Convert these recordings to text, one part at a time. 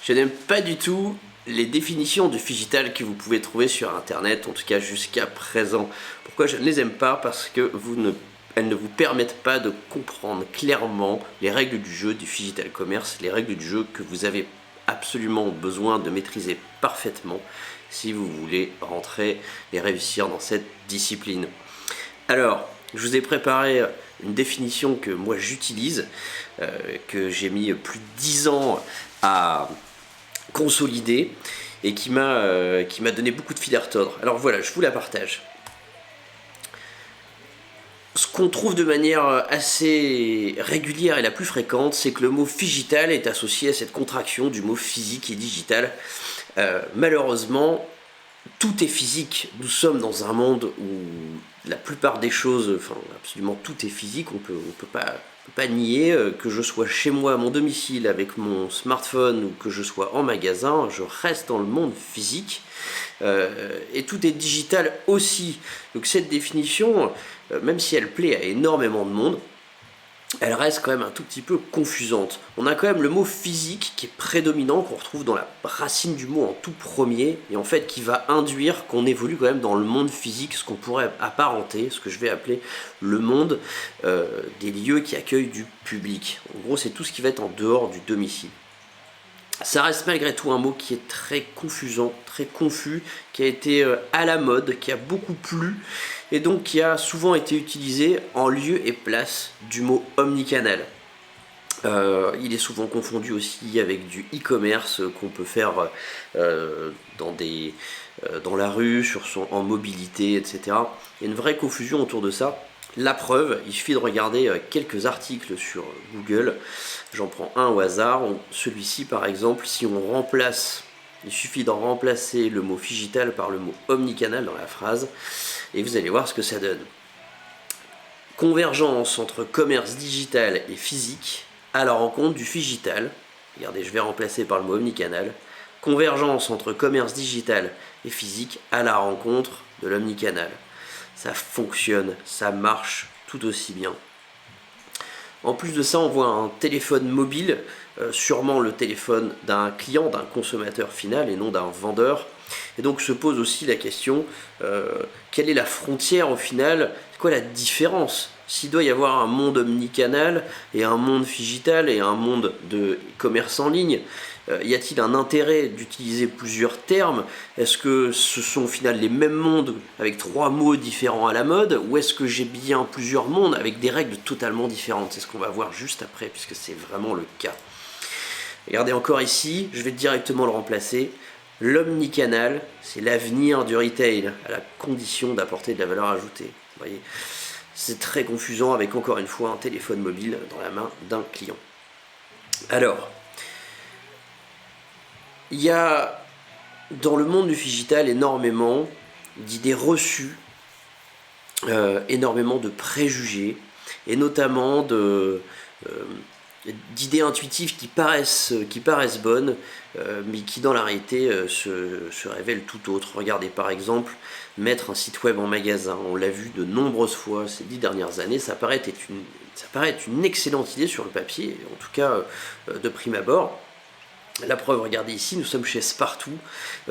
Je n'aime pas du tout les définitions du Figital que vous pouvez trouver sur internet, en tout cas jusqu'à présent. Pourquoi je ne les aime pas? Parce que elles ne vous permettent pas de comprendre clairement les règles du jeu du Figital Commerce, les règles du jeu que vous avez absolument besoin de maîtriser parfaitement si vous voulez rentrer et réussir dans cette discipline. Alors, je vous ai préparé une définition que moi j'utilise, que j'ai mis plus de 10 ans à consolider et qui m'a donné beaucoup de fil à retordre. Alors voilà, je vous la partage. Ce qu'on trouve de manière assez régulière et la plus fréquente, c'est que le mot figital est associé à cette contraction du mot physique et digital. Malheureusement, tout est physique. Nous sommes dans un monde où la plupart des choses, enfin absolument tout est physique. On peut pas nier que je sois chez moi à mon domicile avec mon smartphone ou que je sois en magasin, je reste dans le monde physique. Et tout est digital aussi. Donc cette définition, même si elle plaît à énormément de monde, elle reste quand même un tout petit peu confusante. On a quand même le mot physique qui est prédominant, qu'on retrouve dans la racine du mot en tout premier, et en fait qui va induire qu'on évolue quand même dans le monde physique, ce qu'on pourrait apparenter, ce que je vais appeler le monde des lieux qui accueillent du public. En gros, c'est tout ce qui va être en dehors du domicile. Ça reste malgré tout un mot qui est très confusant, très confus, qui a été à la mode, qui a beaucoup plu, et donc qui a souvent été utilisé en lieu et place du mot omnicanal. Il est souvent confondu aussi avec du e-commerce qu'on peut faire dans la rue, en mobilité, etc. Il y a une vraie confusion autour de ça. La preuve, il suffit de regarder quelques articles sur Google. J'en prends un au hasard. Celui-ci, par exemple, si on remplace, il suffit d'en remplacer le mot figital par le mot omnicanal dans la phrase, et vous allez voir ce que ça donne. Convergence entre commerce digital et physique à la rencontre du figital. Regardez, je vais remplacer par le mot omnicanal. Convergence entre commerce digital et physique à la rencontre de l'omnicanal. Ça fonctionne, ça marche tout aussi bien. En plus de ça, on voit un téléphone mobile, sûrement le téléphone d'un client, d'un consommateur final et non d'un vendeur. Et donc se pose aussi la question, quelle est la frontière au final? C'est quoi la différence? S'il doit y avoir un monde omnicanal et un monde figital et un monde de commerce en ligne, y a-t-il un intérêt d'utiliser plusieurs termes? Est-ce que ce sont au final les mêmes mondes avec 3 mots différents à la mode? Ou est-ce que j'ai bien plusieurs mondes avec des règles totalement différentes? C'est ce qu'on va voir juste après, puisque c'est vraiment le cas. Regardez encore ici, je vais directement le remplacer. L'omnicanal, c'est l'avenir du retail, à la condition d'apporter de la valeur ajoutée. Vous voyez, c'est très confusant avec encore une fois un téléphone mobile dans la main d'un client. Alors, il y a dans le monde du figital énormément d'idées reçues, énormément de préjugés, et notamment d'idées intuitives qui paraissent bonnes, mais qui dans la réalité se révèlent tout autre. Regardez par exemple, mettre un site web en magasin, on l'a vu de nombreuses fois ces 10 dernières années, ça paraît être une excellente idée sur le papier, en tout cas de prime abord. La preuve, regardez ici, nous sommes chez Spartoo,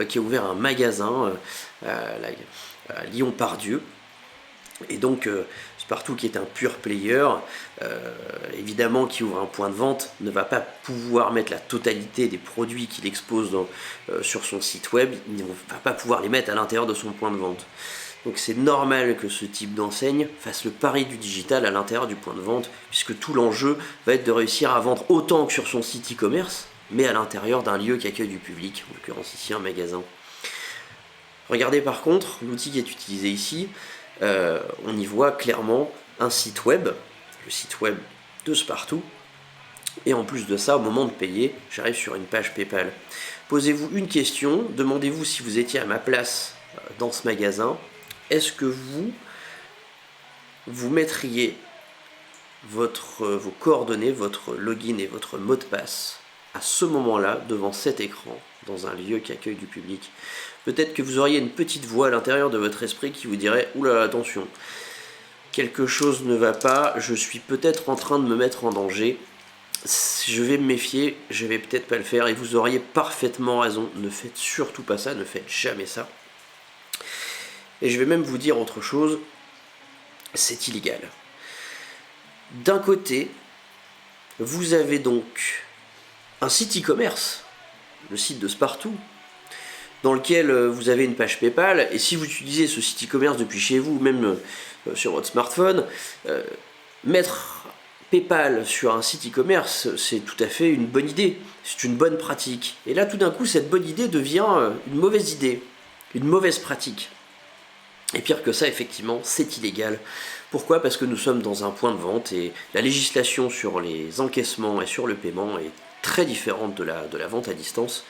qui a ouvert un magasin à Lyon-Part-Dieu. Et donc, Spartoo, qui est un pure player, évidemment, qui ouvre un point de vente, ne va pas pouvoir mettre la totalité des produits qu'il expose sur son site web, il ne va pas pouvoir les mettre à l'intérieur de son point de vente. Donc c'est normal que ce type d'enseigne fasse le pari du digital à l'intérieur du point de vente, puisque tout l'enjeu va être de réussir à vendre autant que sur son site e-commerce, mais à l'intérieur d'un lieu qui accueille du public, en l'occurrence ici un magasin. Regardez par contre, l'outil qui est utilisé ici, on y voit clairement un site web, le site web de Spartoo, et en plus de ça, au moment de payer, j'arrive sur une page PayPal. Posez-vous une question, demandez-vous si vous étiez à ma place dans ce magasin, est-ce que vous mettriez vos coordonnées, votre login et votre mot de passe à ce moment-là, devant cet écran, dans un lieu qui accueille du public? Peut-être que vous auriez une petite voix à l'intérieur de votre esprit qui vous dirait « Oula, attention, quelque chose ne va pas, je suis peut-être en train de me mettre en danger, je vais me méfier, je vais peut-être pas le faire, et vous auriez parfaitement raison, ne faites surtout pas ça, ne faites jamais ça. Et je vais même vous dire autre chose, c'est illégal. D'un côté, vous avez donc un site e-commerce, le site de Spartoo, dans lequel vous avez une page PayPal, et si vous utilisez ce site e-commerce depuis chez vous, même sur votre smartphone, mettre PayPal sur un site e-commerce, c'est tout à fait une bonne idée, c'est une bonne pratique. Et là, tout d'un coup, cette bonne idée devient une mauvaise idée, une mauvaise pratique. Et pire que ça, effectivement, c'est illégal. Pourquoi ? Parce que nous sommes dans un point de vente et la législation sur les encaissements et sur le paiement est très différente de la vente à distance.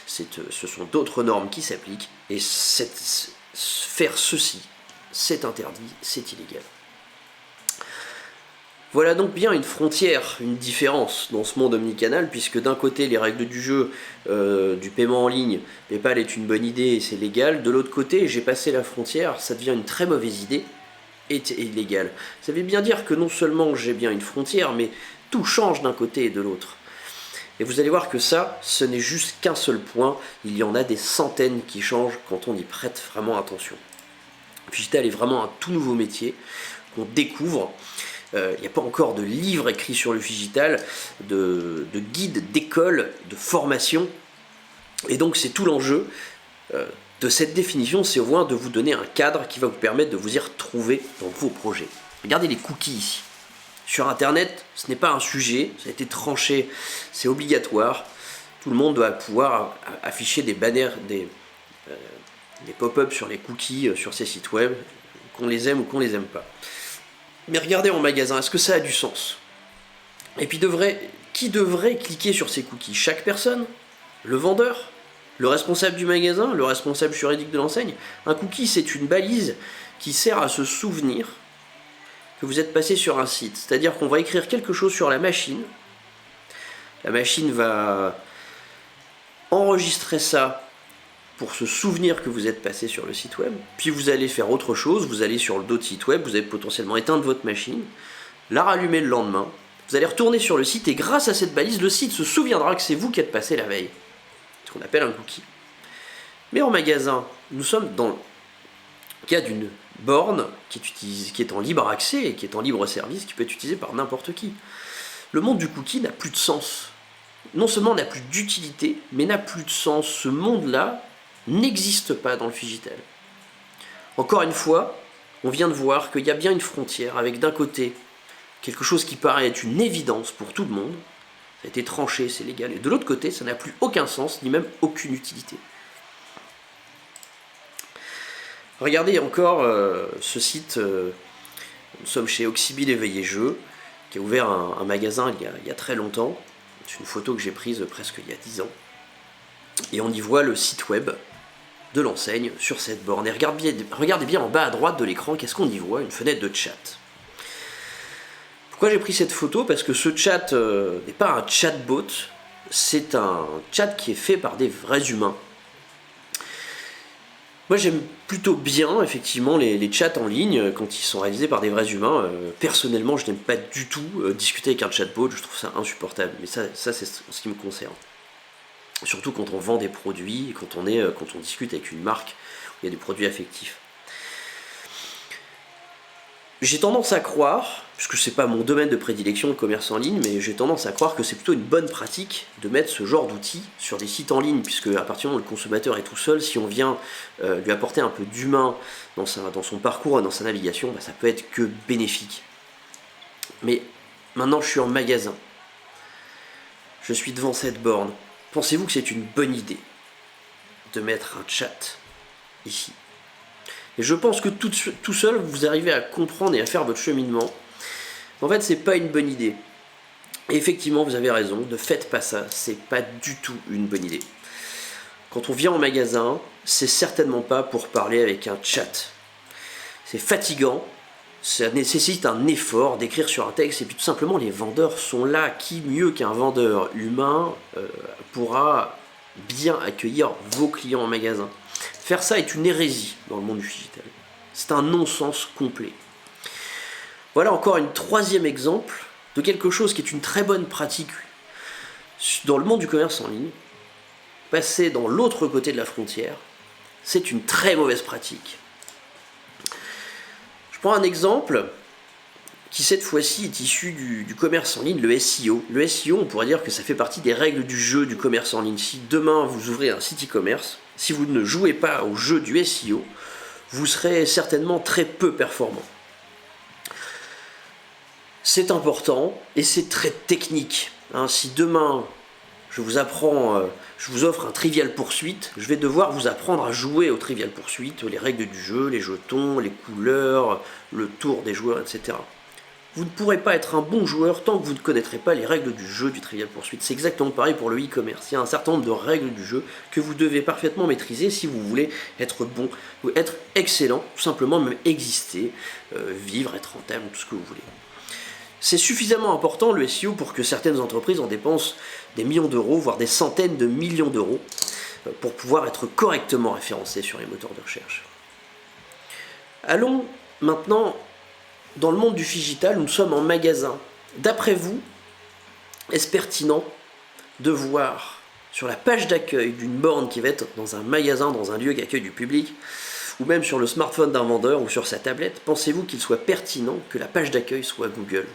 Ce sont d'autres normes qui s'appliquent et faire ceci, c'est interdit, c'est illégal. Voilà donc bien une frontière, une différence dans ce monde omnicanal, puisque d'un côté les règles du jeu du paiement en ligne, PayPal est une bonne idée et c'est légal, de l'autre côté j'ai passé la frontière, ça devient une très mauvaise idée et illégal. Ça veut bien dire que non seulement j'ai bien une frontière, mais tout change d'un côté et de l'autre. Et vous allez voir que ça, ce n'est juste qu'un seul point, il y en a des centaines qui changent quand on y prête vraiment attention. Le digital est vraiment un tout nouveau métier qu'on découvre. Il n'y a pas encore de livre écrit sur le digital, de guide, d'école, de formation. Et donc c'est tout l'enjeu de cette définition, c'est au moins de vous donner un cadre qui va vous permettre de vous y retrouver dans vos projets. Regardez les cookies ici. Sur Internet, ce n'est pas un sujet, ça a été tranché, c'est obligatoire. Tout le monde doit pouvoir afficher des banners, des pop-up sur les cookies, sur ses sites web, qu'on les aime ou qu'on les aime pas. Mais regardez en magasin, est-ce que ça a du sens? Et puis qui devrait cliquer sur ces cookies? Chaque personne? Le vendeur? Le responsable du magasin? Le responsable juridique de l'enseigne? Un cookie, c'est une balise qui sert à se souvenir que vous êtes passé sur un site. C'est-à-dire qu'on va écrire quelque chose sur la machine va enregistrer ça pour se souvenir que vous êtes passé sur le site web, puis vous allez faire autre chose, vous allez sur d'autres sites web, vous allez potentiellement éteindre votre machine, la rallumer le lendemain, vous allez retourner sur le site et grâce à cette balise, le site se souviendra que c'est vous qui êtes passé la veille. Ce qu'on appelle un cookie. Mais en magasin, nous sommes dans le cas d'une borne qui est en libre accès et qui est en libre service, qui peut être utilisée par n'importe qui. Le monde du cookie n'a plus de sens. Non seulement n'a plus d'utilité, mais n'a plus de sens. Ce monde-là n'existe pas dans le digital. Encore une fois, on vient de voir qu'il y a bien une frontière avec d'un côté quelque chose qui paraît être une évidence pour tout le monde, ça a été tranché, c'est légal, et de l'autre côté, ça n'a plus aucun sens, ni même aucune utilité. Regardez encore ce site, nous sommes chez Oxybile Éveillé Jeux, qui a ouvert un magasin il y a très longtemps. C'est une photo que j'ai prise presque il y a 10 ans. Et on y voit le site web de l'enseigne sur cette borne. Et regardez bien en bas à droite de l'écran, qu'est-ce qu'on y voit? Une fenêtre de chat. Pourquoi j'ai pris cette photo? Parce que ce chat n'est pas un chatbot, c'est un chat qui est fait par des vrais humains. Moi j'aime plutôt bien effectivement les chats en ligne quand ils sont réalisés par des vrais humains. Personnellement je n'aime pas du tout discuter avec un chatbot, je trouve ça insupportable, mais ça c'est ce qui me concerne. Surtout quand on vend des produits, quand on discute avec une marque où il y a des produits affectifs. J'ai tendance à croire, puisque c'est pas mon domaine de prédilection le commerce en ligne, mais j'ai tendance à croire que c'est plutôt une bonne pratique de mettre ce genre d'outils sur des sites en ligne, puisque à partir du moment où le consommateur est tout seul, si on vient lui apporter un peu d'humain dans son parcours et dans sa navigation, ça peut être que bénéfique. Mais maintenant je suis en magasin, je suis devant cette borne. Pensez-vous que c'est une bonne idée de mettre un chat ici? Et je pense que tout seul, vous arrivez à comprendre et à faire votre cheminement. En fait, c'est pas une bonne idée. Et effectivement, vous avez raison, ne faites pas ça, c'est pas du tout une bonne idée. Quand on vient en magasin, c'est certainement pas pour parler avec un chat. C'est fatigant, ça nécessite un effort d'écrire sur un texte, et puis tout simplement, les vendeurs sont là. Qui mieux qu'un vendeur humain pourra bien accueillir vos clients en magasin? Faire ça est une hérésie dans le monde du digital. C'est un non-sens complet. Voilà encore un troisième exemple de quelque chose qui est une très bonne pratique dans le monde du commerce en ligne, passer dans l'autre côté de la frontière, c'est une très mauvaise pratique. Je prends un exemple qui cette fois-ci est issu du commerce en ligne, le SEO. Le SEO, on pourrait dire que ça fait partie des règles du jeu du commerce en ligne. Si demain vous ouvrez un site e-commerce, si vous ne jouez pas au jeu du SEO, vous serez certainement très peu performant. C'est important et c'est très technique. Si demain je vous offre un Trivial Poursuite, je vais devoir vous apprendre à jouer au Trivial Poursuite, les règles du jeu, les jetons, les couleurs, le tour des joueurs, etc. Vous ne pourrez pas être un bon joueur tant que vous ne connaîtrez pas les règles du jeu du Trivial Poursuite. C'est exactement pareil pour le e-commerce. Il y a un certain nombre de règles du jeu que vous devez parfaitement maîtriser si vous voulez être bon, ou être excellent, tout simplement même exister, vivre, être rentable, tout ce que vous voulez. C'est suffisamment important le SEO pour que certaines entreprises en dépensent des millions d'euros, voire des centaines de millions d'euros, pour pouvoir être correctement référencées sur les moteurs de recherche. Allons maintenant dans le monde du phygital, où nous sommes en magasin. D'après vous, est-ce pertinent de voir sur la page d'accueil d'une borne qui va être dans un magasin, dans un lieu qui accueille du public, ou même sur le smartphone d'un vendeur ou sur sa tablette, pensez-vous qu'il soit pertinent que la page d'accueil soit Google ?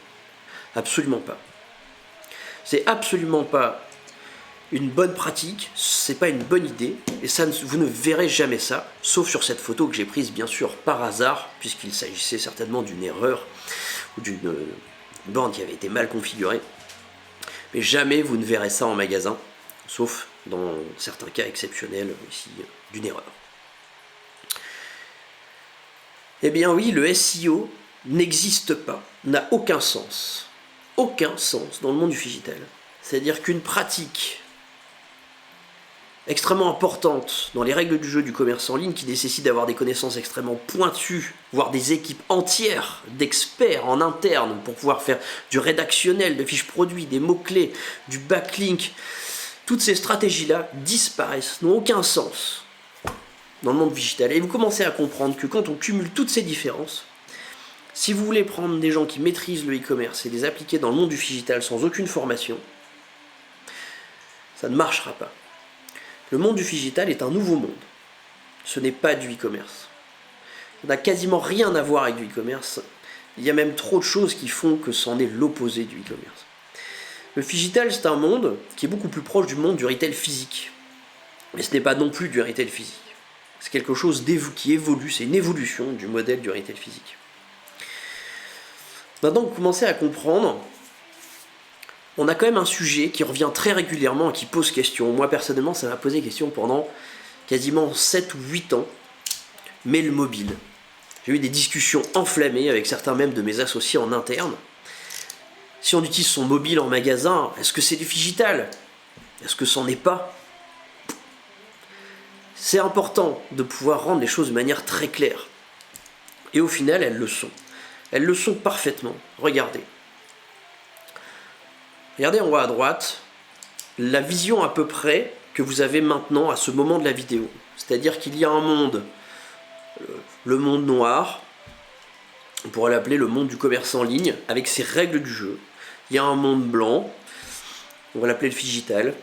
Absolument pas. C'est absolument pas une bonne pratique, c'est pas une bonne idée, et ça, vous ne verrez jamais ça, sauf sur cette photo que j'ai prise bien sûr par hasard, puisqu'il s'agissait certainement d'une erreur, ou d'une borne qui avait été mal configurée. Mais jamais vous ne verrez ça en magasin, sauf dans certains cas exceptionnels, ici, d'une erreur. Eh bien oui, le SEO n'existe pas, n'a aucun sens dans le monde du phygital. C'est-à-dire qu'une pratique extrêmement importante dans les règles du jeu du commerce en ligne, qui nécessite d'avoir des connaissances extrêmement pointues, voire des équipes entières d'experts en interne pour pouvoir faire du rédactionnel, de fiches produits, des mots-clés, du backlink, toutes ces stratégies-là disparaissent, n'ont aucun sens dans le monde digital. Et vous commencez à comprendre que quand on cumule toutes ces différences, si vous voulez prendre des gens qui maîtrisent le e-commerce et les appliquer dans le monde du digital sans aucune formation, ça ne marchera pas. Le monde du digital est un nouveau monde. Ce n'est pas du e-commerce. Ça n'a quasiment rien à voir avec du e-commerce. Il y a même trop de choses qui font que c'en est l'opposé du e-commerce. Le digital, c'est un monde qui est beaucoup plus proche du monde du retail physique. Mais ce n'est pas non plus du retail physique. C'est quelque chose qui évolue, c'est une évolution du modèle du retail physique. Maintenant que vous commencez à comprendre, on a quand même un sujet qui revient très régulièrement et qui pose question. Moi personnellement, ça m'a posé question pendant quasiment 7 ou 8 ans, mais le mobile. J'ai eu des discussions enflammées avec certains même de mes associés en interne. Si on utilise son mobile en magasin, est-ce que c'est du digital ? Est-ce que c'en est pas ? C'est important de pouvoir rendre les choses de manière très claire. Et au final, elles le sont. Elles le sont parfaitement. Regardez. Regardez en haut à droite, la vision à peu près que vous avez maintenant à ce moment de la vidéo. C'est-à-dire qu'il y a un monde, le monde noir, on pourrait l'appeler le monde du commerce en ligne, avec ses règles du jeu. Il y a un monde blanc, on va l'appeler le digital,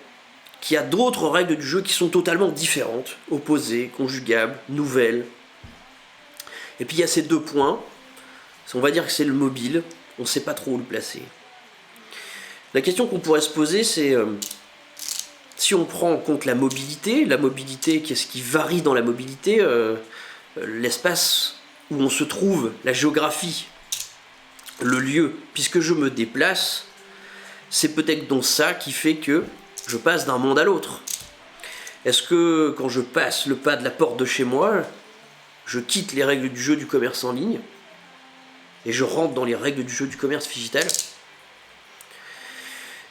qui a d'autres règles du jeu qui sont totalement différentes, opposées, conjugables, nouvelles. Et puis il y a ces deux points, on va dire que c'est le mobile, on ne sait pas trop où le placer. La question qu'on pourrait se poser, c'est si on prend en compte la mobilité, qu'est-ce qui varie dans la mobilité, l'espace où on se trouve, la géographie, le lieu, puisque je me déplace, c'est peut-être donc ça qui fait que je passe d'un monde à l'autre. Est-ce que quand je passe le pas de la porte de chez moi, je quitte les règles du jeu du commerce en ligne et je rentre dans les règles du jeu du commerce digital ?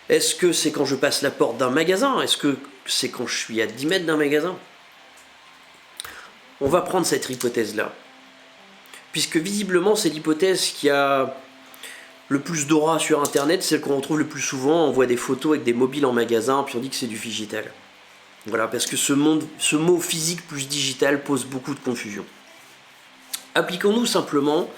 Est-ce que c'est quand je passe la porte d'un magasin ? Est-ce que c'est quand je suis à 10 mètres d'un magasin ? On va prendre cette hypothèse-là. Puisque visiblement, c'est l'hypothèse qui a le plus d'aura sur Internet, celle qu'on retrouve le plus souvent. On voit des photos avec des mobiles en magasin, puis on dit que c'est du digital. Voilà, parce que ce mot physique plus digital pose beaucoup de confusion. Appliquons-nous simplement,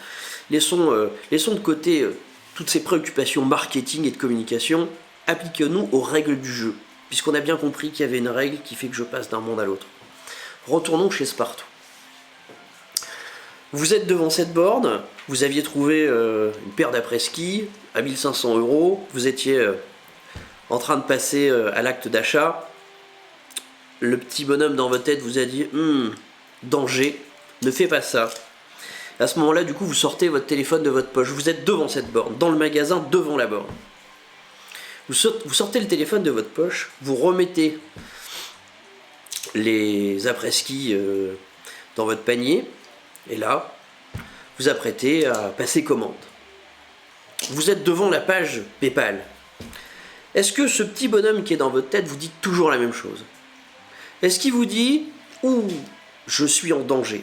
laissons de côté toutes ces préoccupations marketing et de communication, appliquons-nous aux règles du jeu, puisqu'on a bien compris qu'il y avait une règle qui fait que je passe d'un monde à l'autre. Retournons chez Spartoo. Vous êtes devant cette borne, vous aviez trouvé une paire d'après-ski à 1500 €, vous étiez en train de passer à l'acte d'achat, le petit bonhomme dans votre tête vous a dit « danger, ne fais pas ça ». À ce moment-là, du coup, vous sortez votre téléphone de votre poche, vous êtes devant cette borne, dans le magasin, devant la borne. Vous sortez le téléphone de votre poche, vous remettez les après-ski dans votre panier, et là, vous apprêtez à passer commande. Vous êtes devant la page PayPal. Est-ce que ce petit bonhomme qui est dans votre tête vous dit toujours la même chose? Est-ce qu'il vous dit « Ouh, je suis en danger ».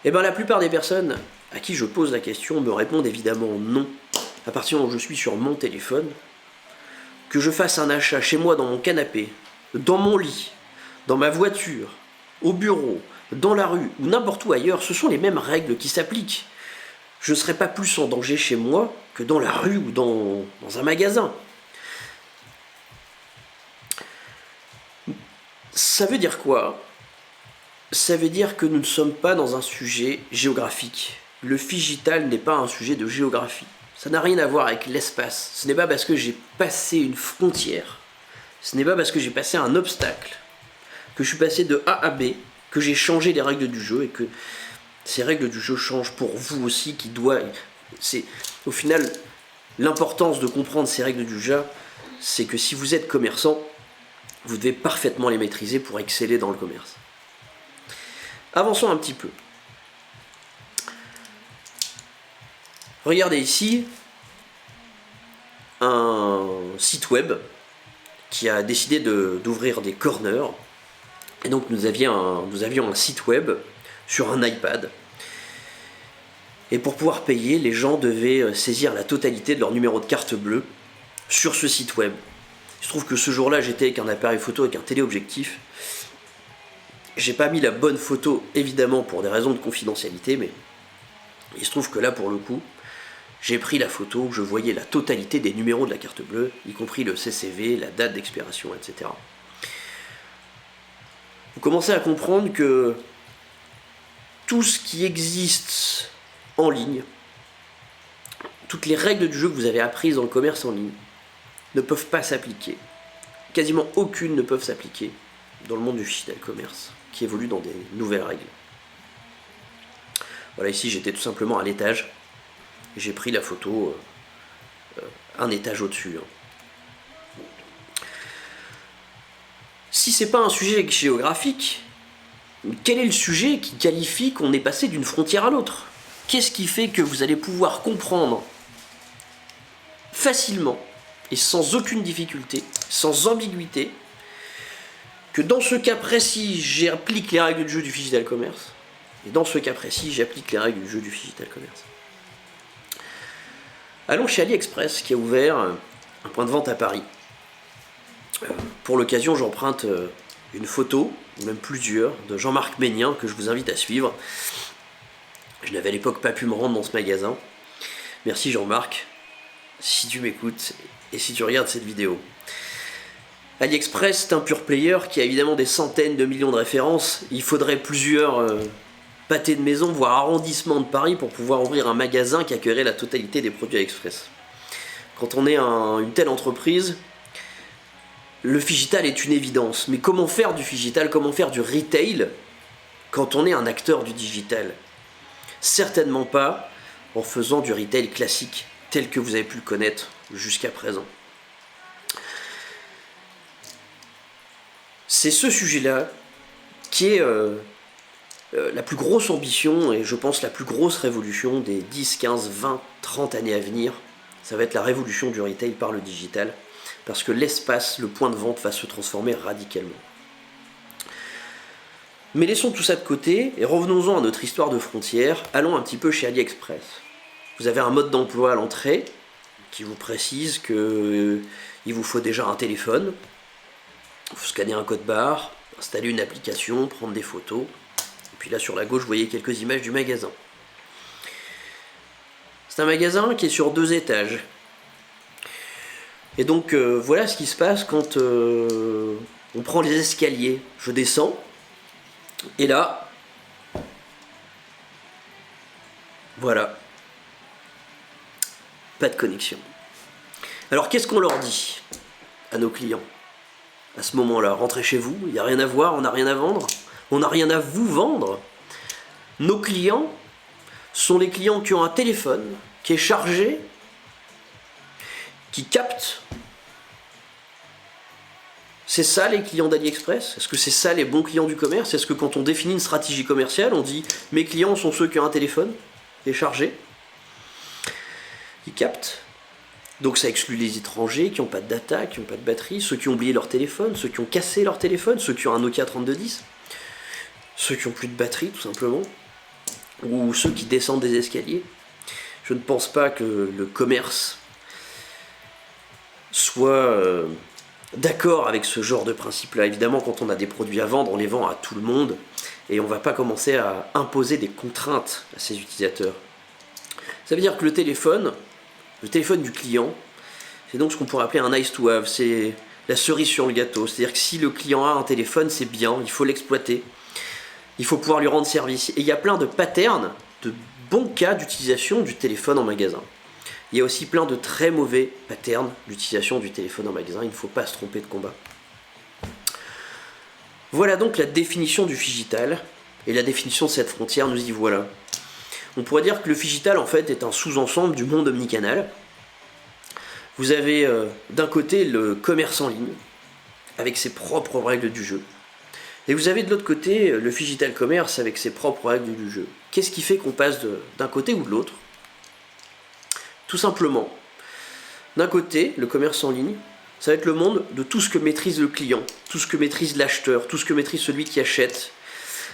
Eh bien, la plupart des personnes à qui je pose la question me répondent évidemment non. À partir du moment où je suis sur mon téléphone, que je fasse un achat chez moi dans mon canapé, dans mon lit, dans ma voiture, au bureau, dans la rue ou n'importe où ailleurs, ce sont les mêmes règles qui s'appliquent. Je ne serai pas plus en danger chez moi que dans la rue ou dans un magasin. Ça veut dire quoi? Ça veut dire que nous ne sommes pas dans un sujet géographique. Le figital n'est pas un sujet de géographie. Ça n'a rien à voir avec l'espace. Ce n'est pas parce que j'ai passé une frontière, ce n'est pas parce que j'ai passé un obstacle, que je suis passé de A à B, que j'ai changé les règles du jeu et que ces règles du jeu changent pour vous aussi, qui doit... C'est au final l'importance de comprendre ces règles du jeu, c'est que si vous êtes commerçant, vous devez parfaitement les maîtriser pour exceller dans le commerce. Avançons un petit peu. Regardez ici un site web qui a décidé d'ouvrir des corners. Et donc nous avions un site web sur un iPad. Et pour pouvoir payer, les gens devaient saisir la totalité de leur numéro de carte bleue sur ce site web. Il se trouve que ce jour-là, j'étais avec un appareil photo, avec un téléobjectif. J'ai pas mis la bonne photo, évidemment, pour des raisons de confidentialité, mais il se trouve que là, pour le coup, j'ai pris la photo où je voyais la totalité des numéros de la carte bleue, y compris le CCV, la date d'expiration, etc. Vous commencez à comprendre que tout ce qui existe en ligne, toutes les règles du jeu que vous avez apprises dans le commerce en ligne, ne peuvent pas s'appliquer. Quasiment aucune ne peuvent s'appliquer dans le monde du digital commerce, qui évolue dans des nouvelles règles. Voilà, ici j'étais tout simplement à l'étage, et j'ai pris la photo un étage au-dessus. Si c'est pas un sujet géographique, quel est le sujet qui qualifie qu'on est passé d'une frontière à l'autre? Qu'est-ce qui fait que vous allez pouvoir comprendre facilement et sans aucune difficulté, sans ambiguïté, que dans ce cas précis, j'applique les règles du jeu du digital commerce, et dans ce cas précis, j'applique les règles du jeu du digital commerce. Allons chez AliExpress, qui a ouvert un point de vente à Paris. Pour l'occasion, j'emprunte une photo, ou même plusieurs, de Jean-Marc Ménien, que je vous invite à suivre. Je n'avais à l'époque pas pu me rendre dans ce magasin. Merci Jean-Marc, si tu m'écoutes et si tu regardes cette vidéo. AliExpress, c'est un pure player qui a évidemment des centaines de millions de références. Il faudrait plusieurs pâtés de maison, voire arrondissements de Paris pour pouvoir ouvrir un magasin qui accueillerait la totalité des produits AliExpress. Quand on est une telle entreprise, le phygital est une évidence. Mais comment faire du phygital, comment faire du retail quand on est un acteur du digital? Certainement pas en faisant du retail classique, tel que vous avez pu le connaître jusqu'à présent. C'est ce sujet-là qui est la plus grosse ambition et je pense la plus grosse révolution des 10, 15, 20, 30 années à venir. Ça va être la révolution du retail par le digital, parce que l'espace, le point de vente va se transformer radicalement. Mais laissons tout ça de côté et revenons-en à notre histoire de frontières. Allons un petit peu chez AliExpress. Vous avez un mode d'emploi à l'entrée qui vous précise qu'il vous faut déjà un téléphone, vous scannez un code barre, installer une application, prendre des photos. Et puis là sur la gauche, vous voyez quelques images du magasin. C'est un magasin qui est sur 2 étages. Et donc voilà ce qui se passe quand on prend les escaliers. Je descends, et là, voilà, pas de connexion. Alors qu'est-ce qu'on leur dit à nos clients à ce moment-là? Rentrez chez vous, il n'y a rien à voir, on n'a rien à vendre, on n'a rien à vous vendre. Nos clients sont les clients qui ont un téléphone qui est chargé, qui capte. C'est ça les clients d'AliExpress? Est-ce que c'est ça les bons clients du commerce? Est-ce que quand on définit une stratégie commerciale, on dit mes clients sont ceux qui ont un téléphone qui est chargé, qui capte? Donc ça exclut les étrangers qui n'ont pas de data, qui n'ont pas de batterie, ceux qui ont oublié leur téléphone, ceux qui ont cassé leur téléphone, ceux qui ont un Nokia 3210, ceux qui n'ont plus de batterie tout simplement, ou ceux qui descendent des escaliers. Je ne pense pas que le commerce soit d'accord avec ce genre de principe-là. Évidemment, quand on a des produits à vendre, on les vend à tout le monde, et on ne va pas commencer à imposer des contraintes à ses utilisateurs. Ça veut dire que le téléphone du client, c'est donc ce qu'on pourrait appeler un nice to have, c'est la cerise sur le gâteau. C'est-à-dire que si le client a un téléphone, c'est bien, il faut l'exploiter, il faut pouvoir lui rendre service. Et il y a plein de patterns, de bons cas d'utilisation du téléphone en magasin. Il y a aussi plein de très mauvais patterns d'utilisation du téléphone en magasin, il ne faut pas se tromper de combat. Voilà donc la définition du phygital, et la définition de cette frontière, nous y voilà. On pourrait dire que le phygital en fait est un sous-ensemble du monde omnicanal. Vous avez d'un côté le commerce en ligne, avec ses propres règles du jeu. Et vous avez de l'autre côté le phygital commerce avec ses propres règles du jeu. Qu'est-ce qui fait qu'on passe d'un côté ou de l'autre? Tout simplement, d'un côté, le commerce en ligne, ça va être le monde de tout ce que maîtrise le client, tout ce que maîtrise l'acheteur, tout ce que maîtrise celui qui achète.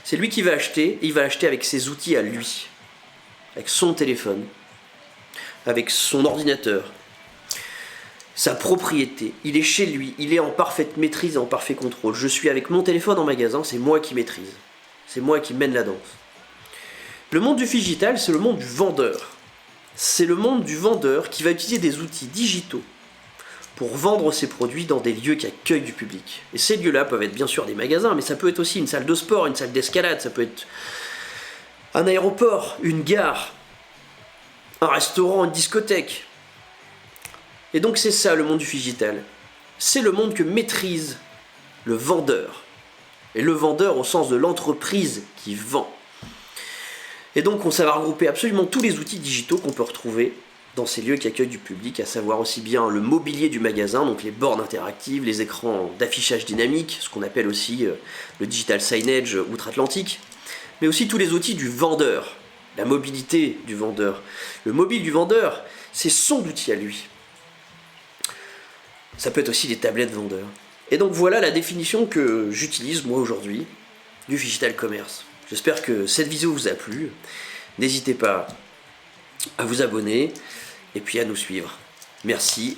C'est lui qui va acheter, et il va acheter avec ses outils à lui. Avec son téléphone, avec son ordinateur, sa propriété. Il est chez lui, il est en parfaite maîtrise, en parfait contrôle. Je suis avec mon téléphone en magasin, c'est moi qui maîtrise. C'est moi qui mène la danse. Le monde du phygital, c'est le monde du vendeur. C'est le monde du vendeur qui va utiliser des outils digitaux pour vendre ses produits dans des lieux qui accueillent du public. Et ces lieux-là peuvent être bien sûr des magasins, mais ça peut être aussi une salle de sport, une salle d'escalade, ça peut être un aéroport, une gare, un restaurant, une discothèque. Et donc c'est ça le monde du phygital. C'est le monde que maîtrise le vendeur. Et le vendeur au sens de l'entreprise qui vend. Et donc ça va regrouper absolument tous les outils digitaux qu'on peut retrouver dans ces lieux qui accueillent du public, à savoir aussi bien le mobilier du magasin, donc les bornes interactives, les écrans d'affichage dynamique, ce qu'on appelle aussi le digital signage outre-Atlantique, mais aussi tous les outils du vendeur, la mobilité du vendeur. Le mobile du vendeur, c'est son outil à lui. Ça peut être aussi les tablettes vendeurs. Et donc voilà la définition que j'utilise moi aujourd'hui du phygital commerce. J'espère que cette vidéo vous a plu. N'hésitez pas à vous abonner et puis à nous suivre. Merci